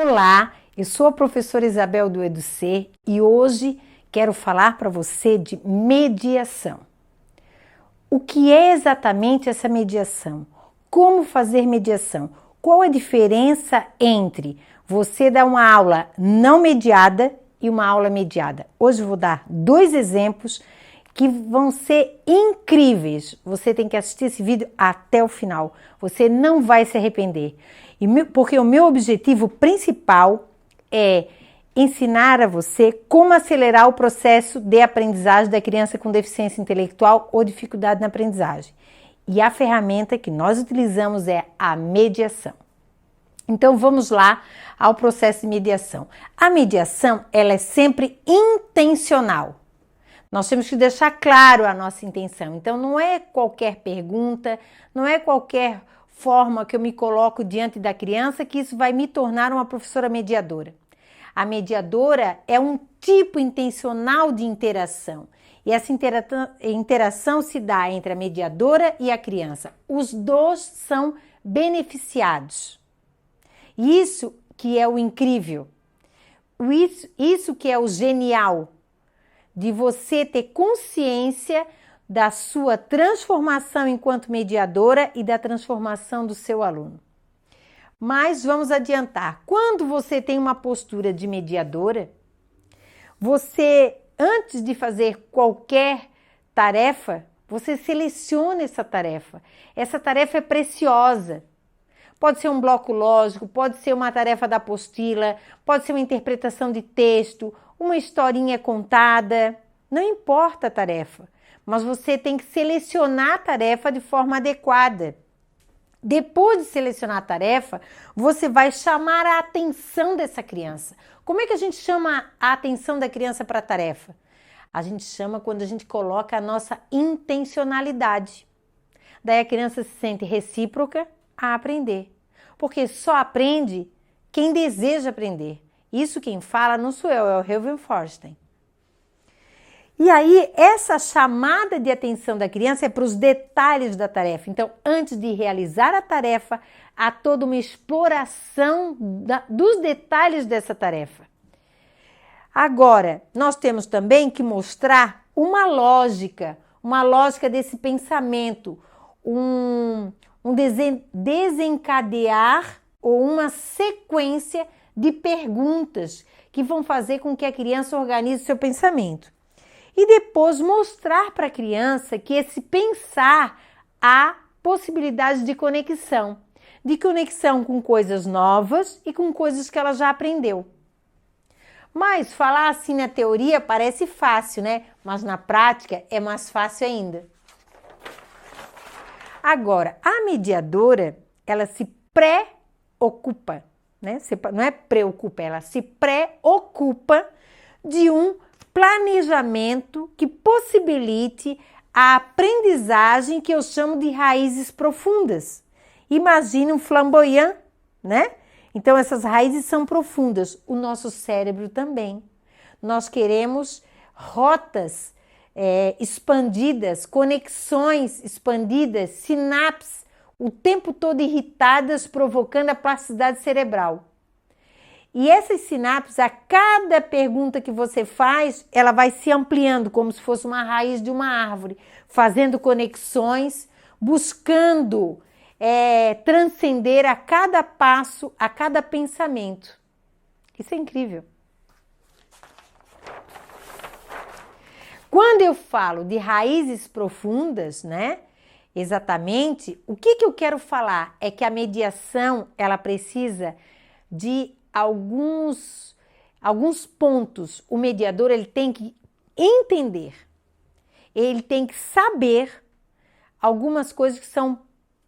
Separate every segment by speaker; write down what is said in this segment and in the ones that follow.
Speaker 1: Olá, eu sou a professora Isabel do EduC e hoje quero falar para você de mediação. O que é exatamente essa mediação? Como fazer mediação? Qual a diferença entre você dar uma aula não mediada e uma aula mediada? Hoje eu vou dar dois exemplos que vão ser incríveis. Você tem que assistir esse vídeo até o final. Você não vai se arrepender. Porque o meu objetivo principal é ensinar a você como acelerar o processo de aprendizagem da criança com deficiência intelectual ou dificuldade na aprendizagem. E a ferramenta que nós utilizamos é a mediação. Então vamos lá ao processo de mediação. A mediação, ela é sempre intencional. Nós temos que deixar claro a nossa intenção. Então não é qualquer pergunta, não é qualquer forma que eu me coloco diante da criança que isso vai me tornar uma professora mediadora. A mediadora é um tipo intencional de interação. E essa interação se dá entre a mediadora e a criança. Os dois são beneficiados. Isso que é o incrível. Isso que é o genial. De você ter consciência da sua transformação enquanto mediadora e da transformação do seu aluno. Mas vamos adiantar. Quando você tem uma postura de mediadora, você, antes de fazer qualquer tarefa, você seleciona essa tarefa. Essa tarefa é preciosa. Pode ser um bloco lógico, pode ser uma tarefa da apostila, pode ser uma interpretação de texto, uma historinha contada. Não importa a tarefa, mas você tem que selecionar a tarefa de forma adequada. Depois de selecionar a tarefa, você vai chamar a atenção dessa criança. Como é que a gente chama a atenção da criança para a tarefa? A gente chama quando a gente coloca a nossa intencionalidade. Daí a criança se sente recíproca a aprender. Porque só aprende quem deseja aprender. Isso quem fala não sou eu, é o Helvin Forstein. E aí, essa chamada de atenção da criança é para os detalhes da tarefa. Então, antes de realizar a tarefa, há toda uma exploração dos detalhes dessa tarefa. Agora, nós temos também que mostrar uma lógica desse pensamento, um desencadear ou uma sequência de perguntas que vão fazer com que a criança organize seu pensamento. E depois mostrar para a criança que esse pensar há possibilidade de conexão com coisas novas e com coisas que ela já aprendeu. Mas falar assim na teoria parece fácil, né? Mas na prática é mais fácil ainda. Agora, a mediadora, ela se preocupa, né? Não é preocupa, ela se preocupa de um planejamento que possibilite a aprendizagem que eu chamo de raízes profundas. Imagine um flamboyant, né? Então essas raízes são profundas, o nosso cérebro também. Nós queremos rotas expandidas, conexões expandidas, sinapses o tempo todo irritadas, provocando a plasticidade cerebral. E essas sinapses, a cada pergunta que você faz, ela vai se ampliando como se fosse uma raiz de uma árvore, fazendo conexões, buscando transcender a cada passo, a cada pensamento. Isso é incrível. Quando eu falo de raízes profundas, né? Exatamente, o que eu quero falar é que a mediação, ela precisa de alguns pontos. O mediador, ele tem que entender, ele tem que saber algumas coisas que são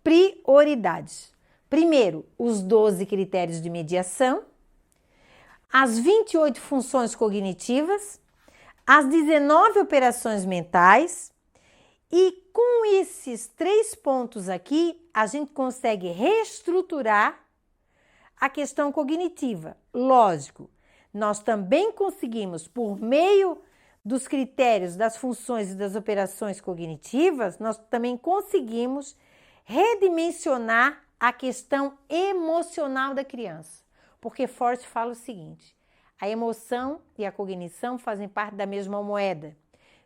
Speaker 1: prioridades. Primeiro, os 12 critérios de mediação, as 28 funções cognitivas, as 19 operações mentais. E com esses 3 pontos aqui, a gente consegue reestruturar a questão cognitiva. Lógico, nós também conseguimos, por meio dos critérios, das funções e das operações cognitivas, nós também conseguimos redimensionar a questão emocional da criança. Porque Forte fala o seguinte: a emoção e a cognição fazem parte da mesma moeda,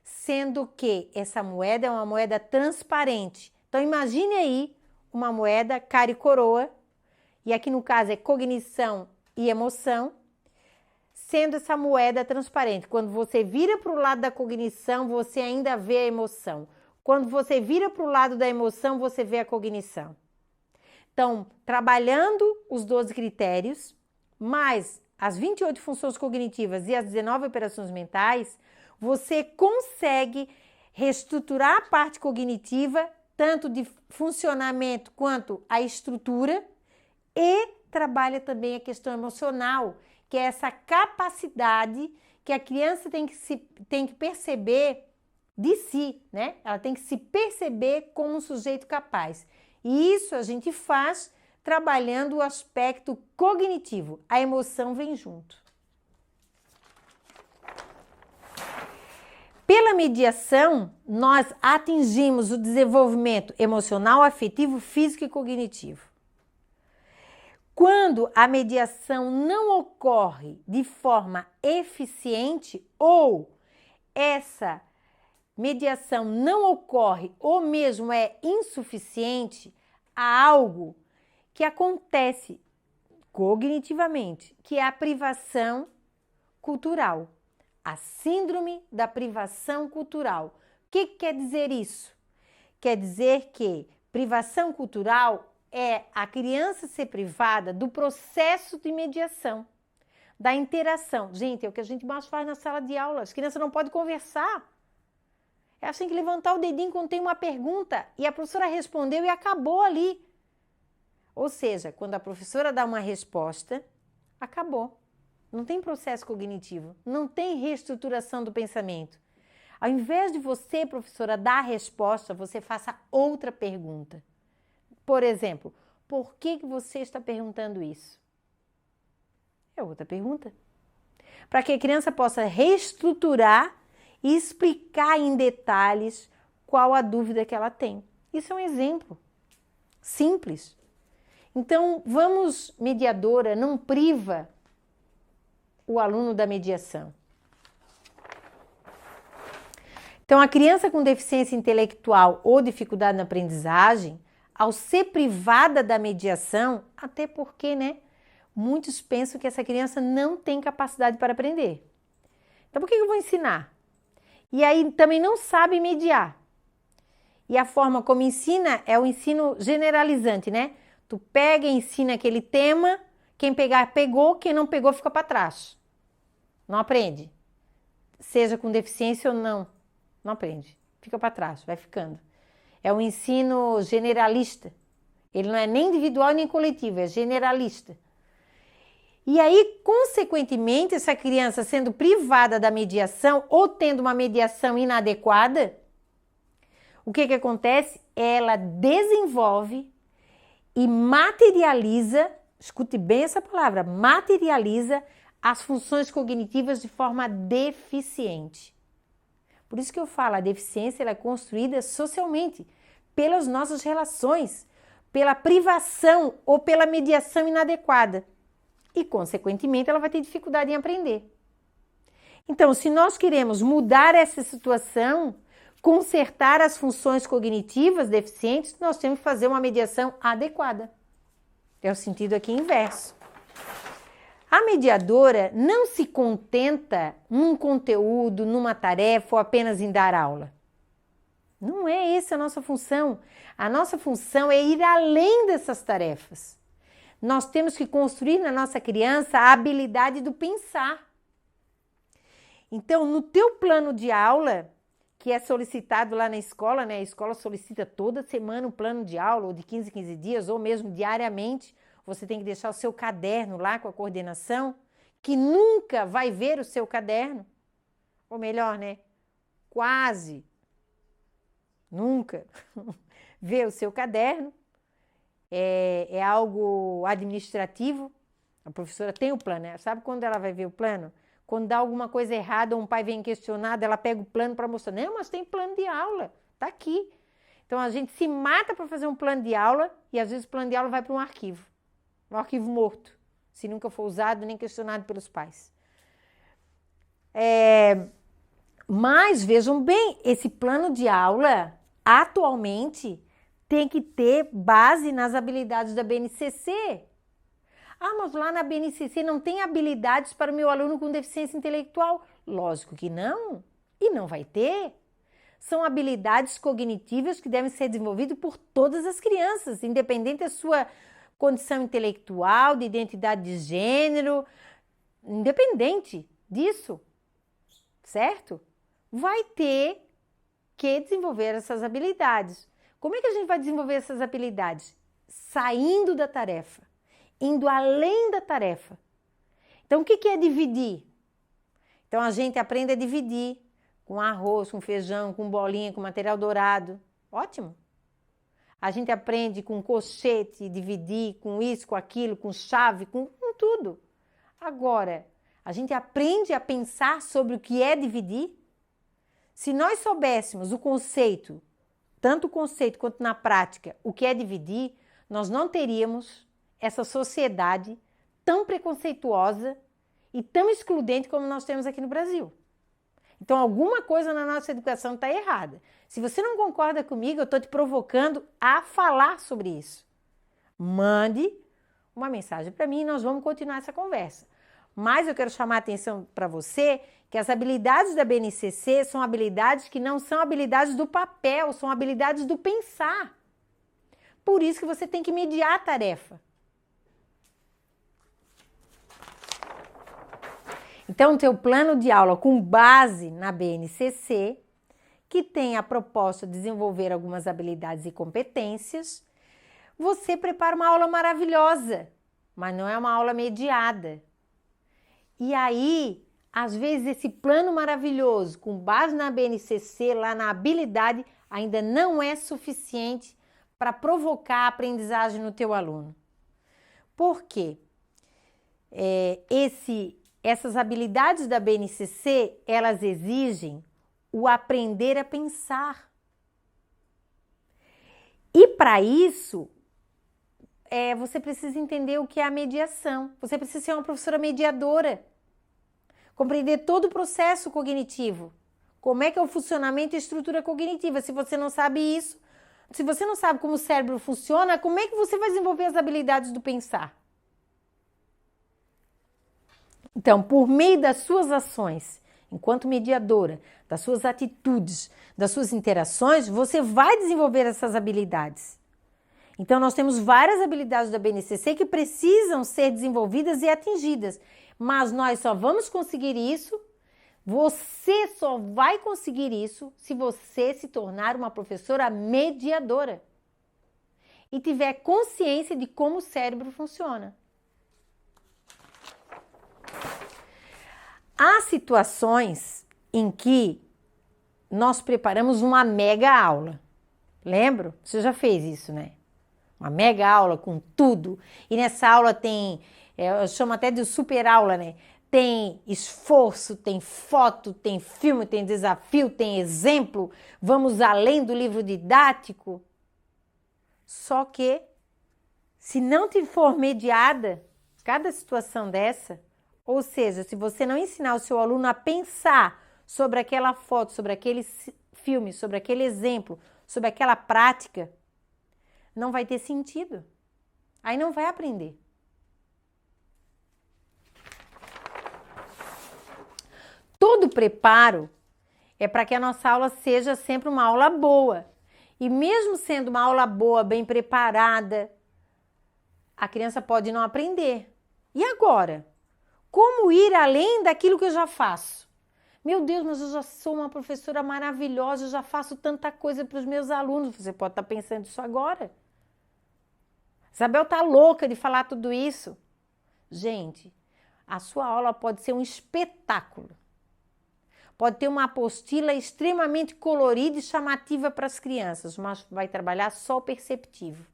Speaker 1: sendo que essa moeda é uma moeda transparente. Então imagine aí uma moeda cara e coroa, e aqui no caso é cognição e emoção, sendo essa moeda transparente. Quando você vira para o lado da cognição, você ainda vê a emoção. Quando você vira para o lado da emoção, você vê a cognição. Então, trabalhando os 12 critérios, mais as 28 funções cognitivas e as 19 operações mentais, você consegue reestruturar a parte cognitiva, tanto de funcionamento quanto a estrutura, e trabalha também a questão emocional, que é essa capacidade que a criança tem que perceber de si, né? Ela tem que se perceber como um sujeito capaz. E isso a gente faz trabalhando o aspecto cognitivo. A emoção vem junto. Pela mediação, nós atingimos o desenvolvimento emocional, afetivo, físico e cognitivo. Quando a mediação não ocorre de forma eficiente ou essa mediação não ocorre ou mesmo é insuficiente, há algo que acontece cognitivamente, que é a privação cultural. A síndrome da privação cultural. O que quer dizer isso? Quer dizer que privação cultural é a criança ser privada do processo de mediação, da interação. Gente, é o que a gente mais faz na sala de aula. As crianças não podem conversar. Elas têm que levantar o dedinho quando tem uma pergunta e a professora respondeu e acabou ali. Ou seja, quando a professora dá uma resposta, acabou. Não tem processo cognitivo, não tem reestruturação do pensamento. Ao invés de você, professora, dar a resposta, você faça outra pergunta. Por exemplo, por que você está perguntando isso? É outra pergunta. Para que a criança possa reestruturar e explicar em detalhes qual a dúvida que ela tem. Isso é um exemplo simples. Então, vamos, mediadora, não priva o aluno da mediação. Então, a criança com deficiência intelectual ou dificuldade na aprendizagem, ao ser privada da mediação, até porque, né, muitos pensam que essa criança não tem capacidade para aprender. Então, por que eu vou ensinar? E aí também não sabe mediar. E a forma como ensina é o ensino generalizante, né? Tu pega e ensina aquele tema, quem pegar, pegou, quem não pegou, fica para trás. Não aprende. Seja com deficiência ou não, não aprende. Fica para trás, vai ficando. É um ensino generalista. Ele não é nem individual nem coletivo, é generalista. E aí, consequentemente, essa criança sendo privada da mediação ou tendo uma mediação inadequada, o que acontece? Ela desenvolve e materializa, escute bem essa palavra, materializa as funções cognitivas de forma deficiente. Por isso que eu falo, a deficiência ela é construída socialmente, pelas nossas relações, pela privação ou pela mediação inadequada. E, consequentemente, ela vai ter dificuldade em aprender. Então, se nós queremos mudar essa situação, consertar as funções cognitivas deficientes, nós temos que fazer uma mediação adequada. É o sentido aqui inverso. A mediadora não se contenta num conteúdo, numa tarefa ou apenas em dar aula. Não é essa a nossa função. A nossa função é ir além dessas tarefas. Nós temos que construir na nossa criança a habilidade do pensar. Então, no teu plano de aula, que é solicitado lá na escola, né? A escola solicita toda semana um plano de aula, ou de 15 em 15 dias, ou mesmo diariamente. Você tem que deixar o seu caderno lá com a coordenação, que nunca vai ver o seu caderno. Ou melhor, né? Quase nunca vê o seu caderno. É algo administrativo. A professora tem o plano, né? Sabe quando ela vai ver o plano? Quando dá alguma coisa errada, um pai vem questionado, ela pega o plano para mostrar. Não, mas tem plano de aula, tá aqui. Então a gente se mata para fazer um plano de aula e às vezes o plano de aula vai para um arquivo morto, se nunca for usado nem questionado pelos pais. Mas vejam bem, esse plano de aula atualmente tem que ter base nas habilidades da BNCC. Ah, mas lá na BNCC não tem habilidades para o meu aluno com deficiência intelectual? Lógico que não, e não vai ter. São habilidades cognitivas que devem ser desenvolvidas por todas as crianças, independente da sua condição intelectual, de identidade de gênero, independente disso, certo? Vai ter que desenvolver essas habilidades. Como é que a gente vai desenvolver essas habilidades? Saindo da tarefa, indo além da tarefa. Então, o que é dividir? Então, a gente aprende a dividir com arroz, com feijão, com bolinha, com material dourado. Ótimo! A gente aprende com colchete, dividir, com isso, com aquilo, com chave, com tudo. Agora, a gente aprende a pensar sobre o que é dividir? Se nós soubéssemos o conceito, tanto o conceito quanto na prática, o que é dividir, nós não teríamos essa sociedade tão preconceituosa e tão excludente como nós temos aqui no Brasil. Então, alguma coisa na nossa educação está errada. Se você não concorda comigo, eu estou te provocando a falar sobre isso. Mande uma mensagem para mim e nós vamos continuar essa conversa. Mas eu quero chamar a atenção para você que as habilidades da BNCC são habilidades que não são habilidades do papel, são habilidades do pensar. Por isso que você tem que mediar a tarefa. Então, o teu plano de aula com base na BNCC, que tem a proposta de desenvolver algumas habilidades e competências, você prepara uma aula maravilhosa, mas não é uma aula mediada. E aí, às vezes, esse plano maravilhoso, com base na BNCC, lá na habilidade, ainda não é suficiente para provocar a aprendizagem no teu aluno. Por quê? Essas habilidades da BNCC, elas exigem o aprender a pensar. E para isso, você precisa entender o que é a mediação. Você precisa ser uma professora mediadora. Compreender todo o processo cognitivo. Como é que é o funcionamento e a estrutura cognitiva. Se você não sabe isso, se você não sabe como o cérebro funciona, como é que você vai desenvolver as habilidades do pensar? Então, por meio das suas ações, enquanto mediadora, das suas atitudes, das suas interações, você vai desenvolver essas habilidades. Então, nós temos várias habilidades da BNCC que precisam ser desenvolvidas e atingidas, mas nós só vamos conseguir isso, você só vai conseguir isso se você se tornar uma professora mediadora e tiver consciência de como o cérebro funciona. Há situações em que nós preparamos uma mega aula. Lembra? Você já fez isso, né? Uma mega aula com tudo. E nessa aula tem, eu chamo até de super aula, né? Tem esforço, tem foto, tem filme, tem desafio, tem exemplo. Vamos além do livro didático. Só que, se não te for mediada, cada situação dessa, ou seja, se você não ensinar o seu aluno a pensar sobre aquela foto, sobre aquele filme, sobre aquele exemplo, sobre aquela prática, não vai ter sentido. Aí não vai aprender. Todo preparo é para que a nossa aula seja sempre uma aula boa. E mesmo sendo uma aula boa, bem preparada, a criança pode não aprender. E agora? Como ir além daquilo que eu já faço? Meu Deus, mas eu já sou uma professora maravilhosa, eu já faço tanta coisa para os meus alunos. Você pode estar pensando isso agora. Isabel está louca de falar tudo isso. Gente, a sua aula pode ser um espetáculo. Pode ter uma apostila extremamente colorida e chamativa para as crianças, mas vai trabalhar só o perceptivo.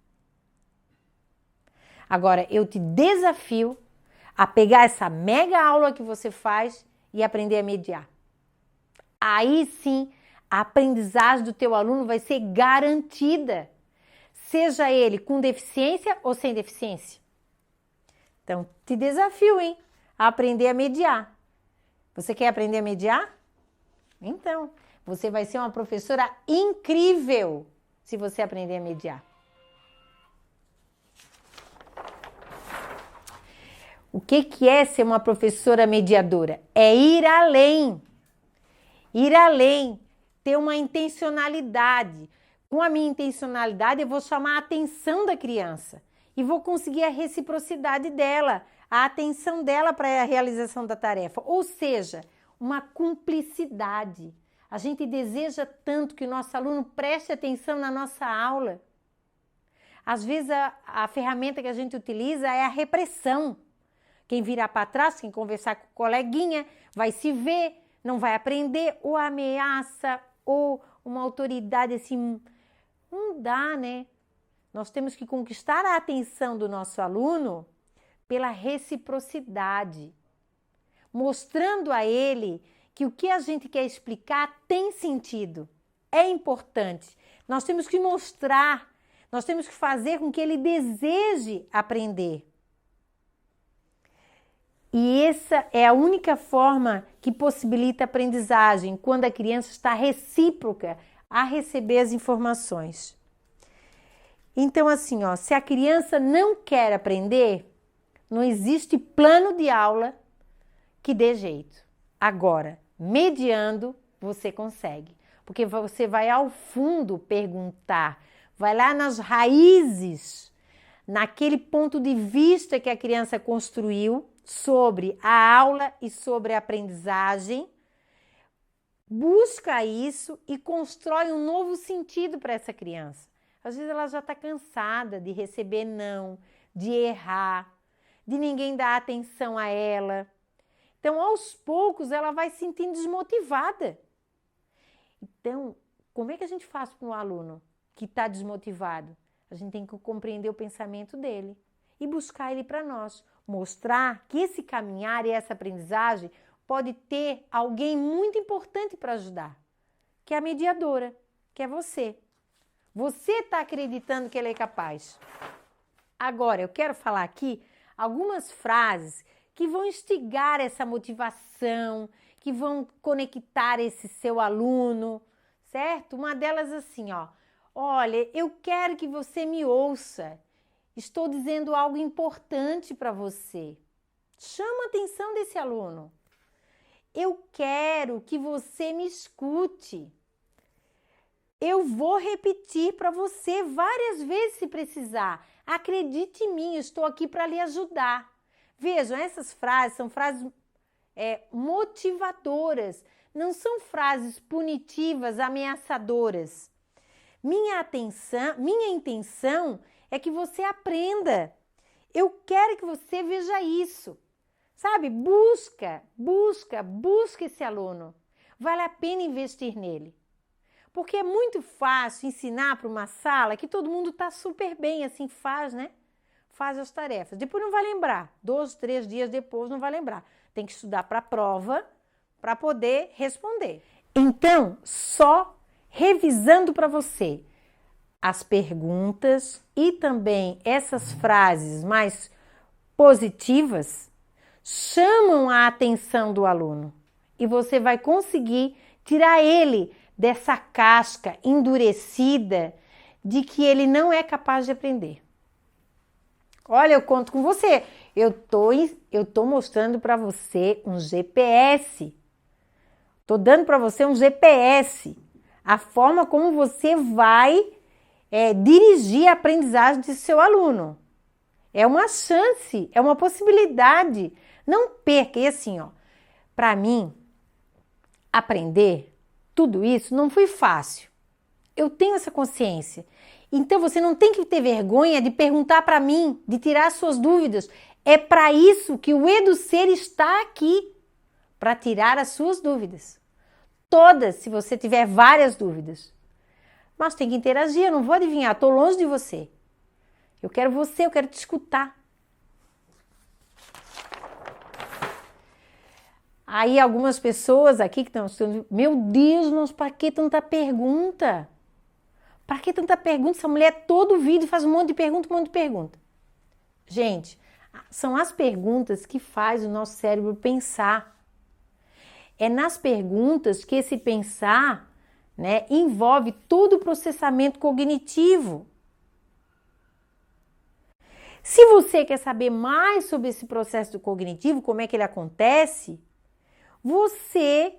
Speaker 1: Agora, eu te desafio a pegar essa mega aula que você faz e aprender a mediar. Aí sim, a aprendizagem do teu aluno vai ser garantida, seja ele com deficiência ou sem deficiência. Então, te desafio, hein? A aprender a mediar. Você quer aprender a mediar? Então, você vai ser uma professora incrível se você aprender a mediar. O que é ser uma professora mediadora? É ir além. Ir além, ter uma intencionalidade. Com a minha intencionalidade, eu vou chamar a atenção da criança e vou conseguir a reciprocidade dela, a atenção dela para a realização da tarefa. Ou seja, uma cumplicidade. A gente deseja tanto que o nosso aluno preste atenção na nossa aula. Às vezes, a ferramenta que a gente utiliza é a repressão. Quem virar para trás, quem conversar com o coleguinha, vai se ver, não vai aprender, ou ameaça, ou uma autoridade assim, não dá, né? Nós temos que conquistar a atenção do nosso aluno pela reciprocidade, mostrando a ele que o que a gente quer explicar tem sentido, é importante. Nós temos que mostrar, nós temos que fazer com que ele deseje aprender. E essa é a única forma que possibilita a aprendizagem, quando a criança está recíproca a receber as informações. Então, assim, ó, se a criança não quer aprender, não existe plano de aula que dê jeito. Agora, mediando, você consegue. Porque você vai ao fundo perguntar, vai lá nas raízes, naquele ponto de vista que a criança construiu, sobre a aula e sobre a aprendizagem, busca isso e constrói um novo sentido para essa criança. Às vezes ela já está cansada de receber não, de errar, de ninguém dar atenção a ela. Então, aos poucos, ela vai se sentindo desmotivada. Então, como é que a gente faz para um aluno que está desmotivado? A gente tem que compreender o pensamento dele e buscar ele para nós. Mostrar que esse caminhar e essa aprendizagem pode ter alguém muito importante para ajudar, que é a mediadora, que é você. Você está acreditando que ele é capaz. Agora, eu quero falar aqui algumas frases que vão instigar essa motivação, que vão conectar esse seu aluno, certo? Uma delas assim, ó. Olha, eu quero que você me ouça. Estou dizendo algo importante para você. Chama a atenção desse aluno. Eu quero que você me escute. Eu vou repetir para você várias vezes se precisar. Acredite em mim, eu estou aqui para lhe ajudar. Vejam, essas frases são frases motivadoras, não são frases punitivas, ameaçadoras. Minha intenção é que você aprenda. Eu quero que você veja isso. Sabe? Busca esse aluno. Vale a pena investir nele. Porque é muito fácil ensinar para uma sala que todo mundo está super bem, assim faz, né? Faz as tarefas. Depois não vai lembrar. 2, 3 dias depois não vai lembrar. Tem que estudar para a prova para poder responder. Então, só revisando para você as perguntas e também essas frases mais positivas chamam a atenção do aluno e você vai conseguir tirar ele dessa casca endurecida de que ele não é capaz de aprender. Olha, eu conto com você. Eu tô mostrando para você um GPS. Tô dando para você um GPS. A forma como você vai dirigir a aprendizagem de seu aluno. É uma chance, é uma possibilidade. Não perca. E assim, ó, para mim, aprender tudo isso não foi fácil. Eu tenho essa consciência. Então, você não tem que ter vergonha de perguntar para mim, de tirar suas dúvidas. É para isso que o EduSer está aqui, para tirar as suas dúvidas. Todas, se você tiver várias dúvidas. Mas tem que interagir, eu não vou adivinhar, estou longe de você. Eu quero você, eu quero te escutar. Aí algumas pessoas aqui que estão estudando, meu Deus, mas para que tanta pergunta? Para que tanta pergunta? Essa mulher todo vídeo faz um monte de pergunta, Gente, São as perguntas que faz o nosso cérebro pensar. É nas perguntas que esse pensar, né, envolve todo o processamento cognitivo. Se você quer saber mais sobre esse processo cognitivo, como é que ele acontece, você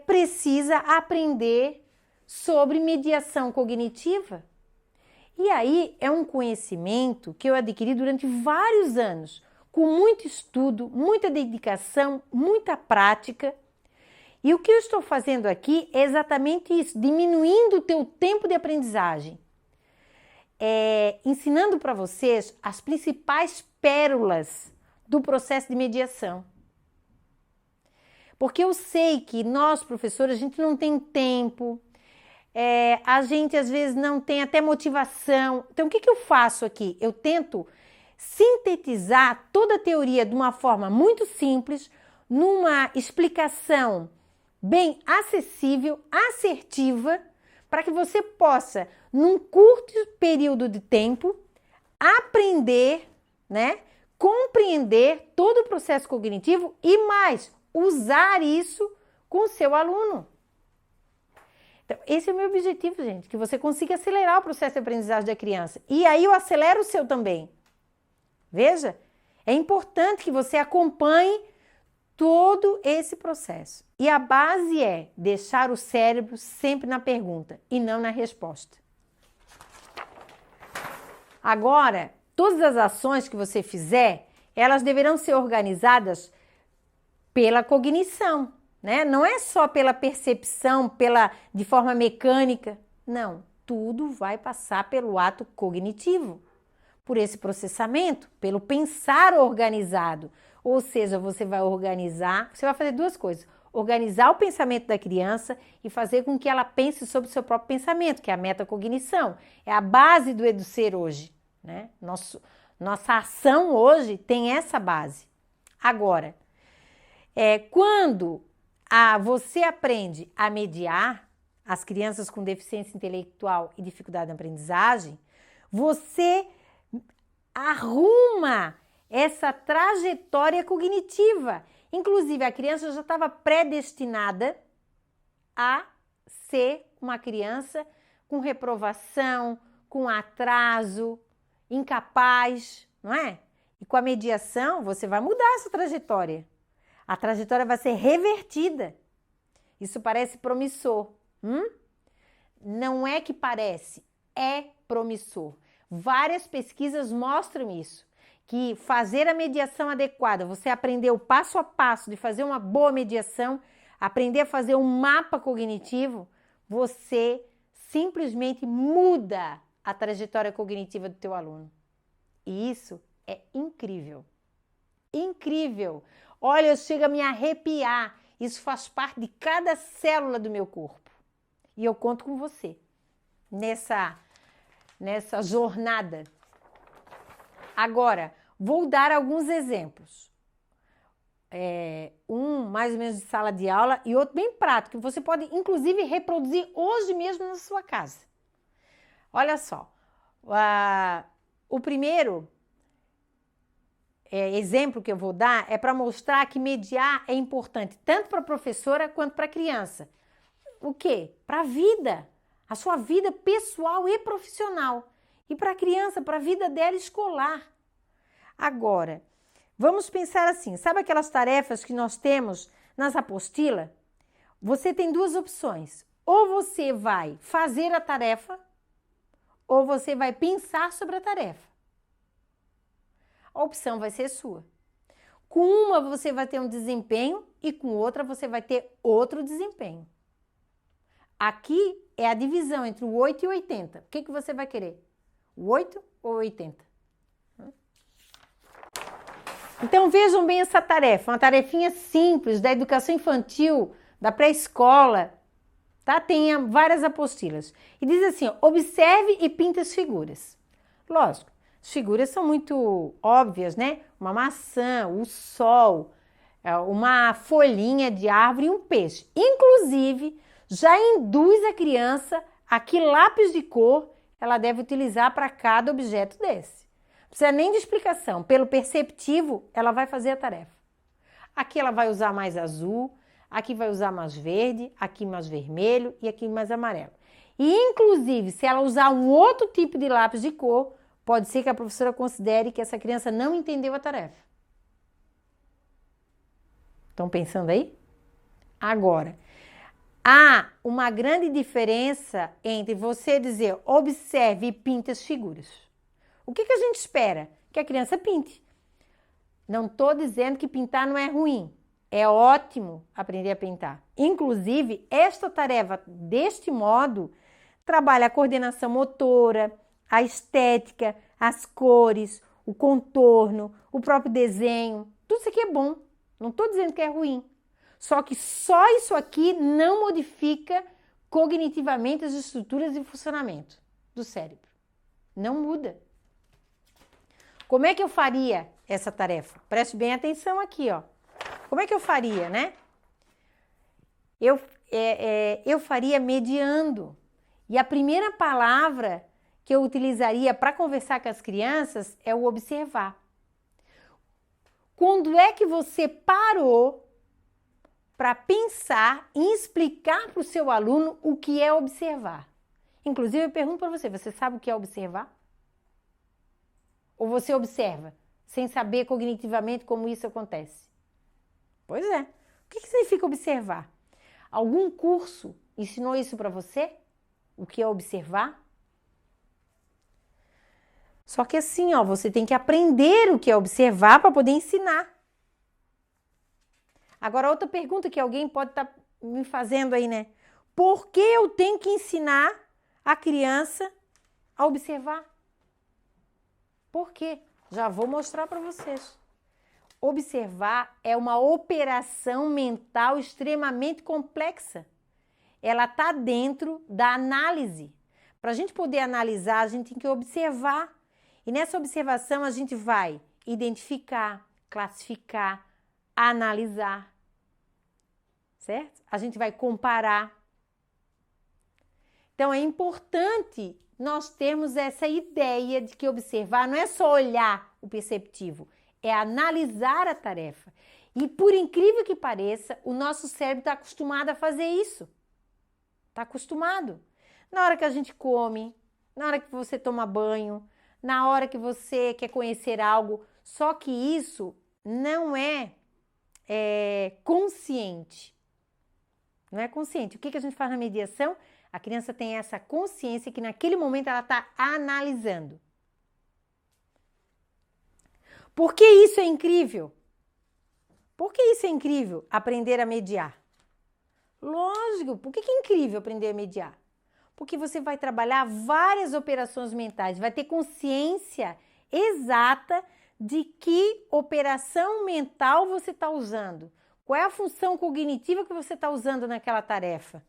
Speaker 1: precisa aprender sobre mediação cognitiva. E aí é um conhecimento que eu adquiri durante vários anos, com muito estudo, muita dedicação, muita prática. E o que eu estou fazendo aqui é exatamente isso, diminuindo o teu tempo de aprendizagem. Ensinando para vocês as principais pérolas do processo de mediação. Porque eu sei que nós, professores, a gente não tem tempo, a gente às vezes não tem até motivação. Então, o que eu faço aqui? Eu tento sintetizar toda a teoria de uma forma muito simples, numa explicação bem acessível, assertiva, para que você possa, num curto período de tempo, aprender, né, compreender todo o processo cognitivo e mais, usar isso com o seu aluno. Então, esse é o meu objetivo, gente, que você consiga acelerar o processo de aprendizagem da criança. E aí eu acelero o seu também. Veja, é importante que você acompanhe todo esse processo. E a base é deixar o cérebro sempre na pergunta e não na resposta. Agora, todas as ações que você fizer, elas deverão ser organizadas pela cognição, né? Não é só pela percepção, de forma mecânica. Não, tudo vai passar pelo ato cognitivo, por esse processamento, pelo pensar organizado. Ou seja, você vai organizar, você vai fazer duas coisas. Organizar o pensamento da criança e fazer com que ela pense sobre o seu próprio pensamento, que é a metacognição. É a base do EduSer hoje, né? Nossa ação hoje tem essa base. Agora, quando você aprende a mediar as crianças com deficiência intelectual e dificuldade na aprendizagem, você arruma essa trajetória cognitiva. Inclusive, a criança já estava predestinada a ser uma criança com reprovação, com atraso, incapaz, não é? E com a mediação, você vai mudar essa trajetória. A trajetória vai ser revertida. Isso parece promissor. Não é que parece, é promissor. Várias pesquisas mostram isso, que fazer a mediação adequada, você aprender o passo a passo de fazer uma boa mediação, aprender a fazer um mapa cognitivo, você simplesmente muda a trajetória cognitiva do teu aluno. E isso é incrível. Incrível! Olha, chega a me arrepiar. Isso faz parte de cada célula do meu corpo. E eu conto com você nessa jornada. Agora, vou dar alguns exemplos. Um mais ou menos de sala de aula e outro bem prático, que você pode inclusive reproduzir hoje mesmo na sua casa. Olha só, o primeiro exemplo que eu vou dar é para mostrar que mediar é importante tanto para a professora quanto para a criança. O quê? Para a vida, a sua vida pessoal e profissional. E para a criança, para a vida dela escolar. Agora, vamos pensar assim, sabe aquelas tarefas que nós temos nas apostilas? Você tem duas opções. Ou você vai fazer a tarefa, ou você vai pensar sobre a tarefa. A opção vai ser sua. Com uma você vai ter um desempenho e com outra você vai ter outro desempenho. Aqui é a divisão entre o 8 e o 80. O que você vai querer? O 8 ou o 80? Então vejam bem essa tarefa, uma tarefinha simples da educação infantil, da pré-escola, tá? Tem várias apostilas. E diz assim, ó, observe e pinte as figuras. Lógico, as figuras são muito óbvias, né? Uma maçã, o sol, uma folhinha de árvore e um peixe. Inclusive, já induz a criança a que lápis de cor ela deve utilizar para cada objeto desse. Não precisa nem de explicação. Pelo perceptivo, ela vai fazer a tarefa. Aqui ela vai usar mais azul, aqui vai usar mais verde, aqui mais vermelho e aqui mais amarelo. E, inclusive, se ela usar um outro tipo de lápis de cor, pode ser que a professora considere que essa criança não entendeu a tarefa. Estão pensando aí? Agora, há uma grande diferença entre você dizer observe e pinte as figuras. O que a gente espera? Que a criança pinte. Não estou dizendo que pintar não é ruim. É ótimo aprender a pintar. Inclusive, esta tarefa, deste modo, trabalha a coordenação motora, a estética, as cores, o contorno, o próprio desenho. Tudo isso aqui é bom. Não estou dizendo que é ruim. Só que só isso aqui não modifica cognitivamente as estruturas e funcionamento do cérebro. Não muda. Como é que eu faria essa tarefa? Preste bem atenção aqui, ó. Como é que eu faria, né? Eu faria mediando. E a primeira palavra que eu utilizaria para conversar com as crianças é o observar. Quando é que você parou para pensar em explicar para o seu aluno o que é observar? Inclusive, eu pergunto para você, você sabe o que é observar? Ou você observa, sem saber cognitivamente como isso acontece? Pois é. O que significa observar? Algum curso ensinou isso para você? O que é observar? Só que assim, ó, você tem que aprender o que é observar para poder ensinar. Agora, outra pergunta que alguém pode estar me fazendo aí, né? Por que eu tenho que ensinar a criança a observar? Por quê? Já vou mostrar para vocês. Observar é uma operação mental extremamente complexa. Ela está dentro da análise. Para a gente poder analisar, a gente tem que observar. E nessa observação a gente vai identificar, classificar, analisar, certo? A gente vai comparar. Então é importante nós termos essa ideia de que observar não é só olhar o perceptivo, é analisar a tarefa. E por incrível que pareça, o nosso cérebro está acostumado a fazer isso. Está acostumado. Na hora que a gente come, na hora que você toma banho, na hora que você quer conhecer algo, só que isso não é consciente. Não é consciente. O que a gente faz na mediação? A criança tem essa consciência que naquele momento ela está analisando. Por que isso é incrível? Por que isso é incrível, aprender a mediar? Lógico, por que é incrível aprender a mediar? Porque você vai trabalhar várias operações mentais, vai ter consciência exata de que operação mental você está usando. Qual é a função cognitiva que você está usando naquela tarefa?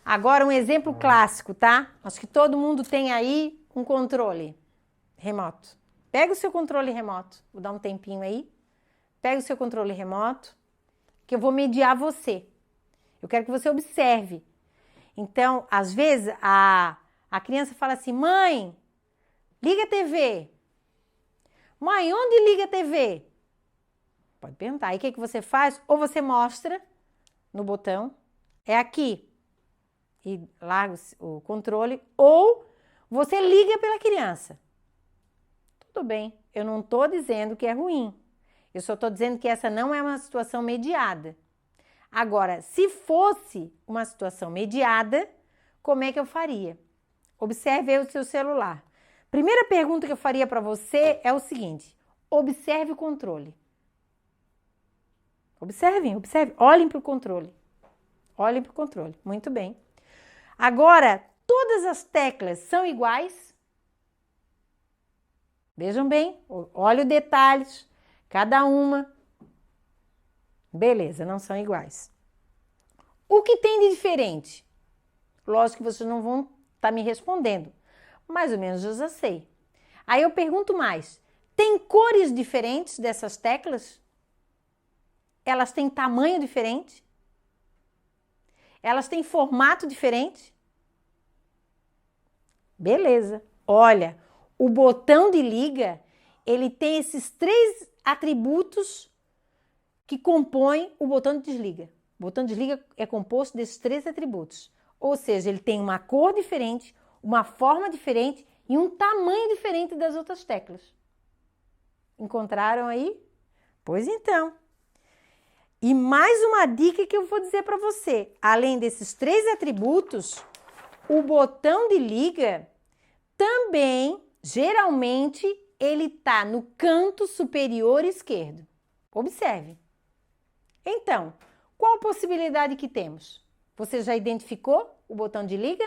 Speaker 1: Agora um exemplo clássico, tá? Acho que todo mundo tem aí um controle remoto. Pega o seu controle remoto, vou dar um tempinho aí. Pega o seu controle remoto, que eu vou mediar você. Eu quero que você observe. Então, às vezes, a criança fala assim, mãe, liga a TV. Mãe, onde liga a TV? Pode perguntar. Aí o que você faz? Ou você mostra no botão, é aqui, e larga o controle, ou você liga pela criança. Tudo bem, eu não estou dizendo que é ruim. Eu só estou dizendo que essa não é uma situação mediada. Agora, se fosse uma situação mediada, como é que eu faria? Observe aí o seu celular. Primeira pergunta que eu faria para você é o seguinte: observe o controle. Observem, olhem para o controle. Olhem para o controle, muito bem. Agora, todas as teclas são iguais? Vejam bem, olha os detalhes, cada uma. Beleza, não são iguais. O que tem de diferente? Lógico que vocês não vão estar me respondendo. Mais ou menos eu já sei. Aí eu pergunto mais. Tem cores diferentes dessas teclas? Elas têm tamanho diferente? Elas têm formato diferente? Beleza. Olha, o botão de liga, ele tem esses 3 atributos que compõem o botão de desliga. O botão de desliga é composto desses 3 atributos. Ou seja, ele tem uma cor diferente, uma forma diferente e um tamanho diferente das outras teclas. Encontraram aí? Pois então. E mais uma dica que eu vou dizer para você. Além desses 3 atributos, o botão de liga também, geralmente, ele está no canto superior esquerdo. Observe. Então, qual a possibilidade que temos? Você já identificou o botão de liga?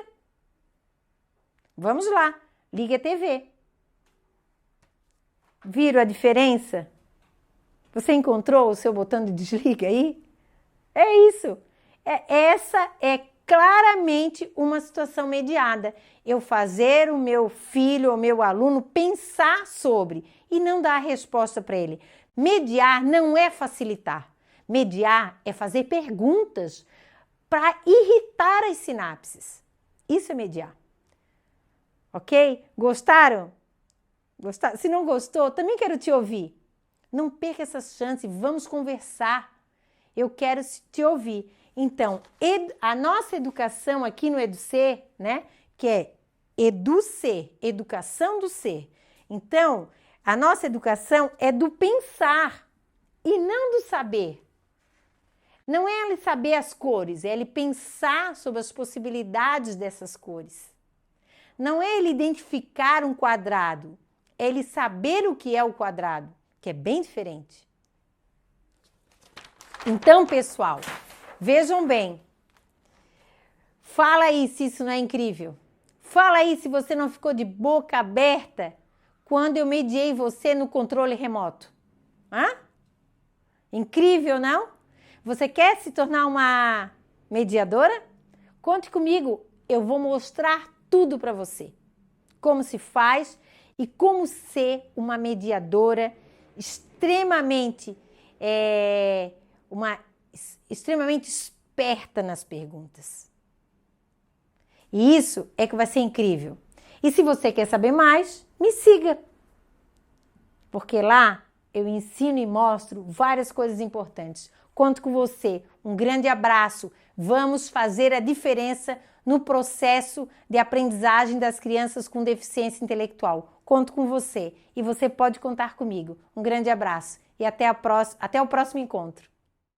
Speaker 1: Vamos lá, liga a TV. Viram a diferença? Você encontrou o seu botão de desliga aí? É isso. Essa é claramente uma situação mediada. Eu fazer o meu filho ou meu aluno pensar sobre e não dar a resposta para ele. Mediar não é facilitar. Mediar é fazer perguntas para irritar as sinapses. Isso é mediar. Ok? Gostaram? Gostaram? Se não gostou, também quero te ouvir. Não perca essa chance, vamos conversar. Eu quero te ouvir. Então, a nossa educação aqui no EduSer, né? Que é EduSer, educação do ser. Então, a nossa educação é do pensar e não do saber. Não é ele saber as cores, é ele pensar sobre as possibilidades dessas cores. Não é ele identificar um quadrado, é ele saber o que é o quadrado, que é bem diferente. Então, pessoal, vejam bem. Fala aí se isso não é incrível. Fala aí se você não ficou de boca aberta quando eu mediei você no controle remoto. Hã? Incrível, não? Você quer se tornar uma mediadora? Conte comigo, eu vou mostrar tudo para você. Como se faz e como ser uma mediadora extremamente esperta nas perguntas. E isso é que vai ser incrível. E se você quer saber mais, me siga. Porque lá eu ensino e mostro várias coisas importantes. Conto com você. Um grande abraço. Vamos fazer a diferença no processo de aprendizagem das crianças com deficiência intelectual. Conto com você e você pode contar comigo. Um grande abraço e até o próximo encontro.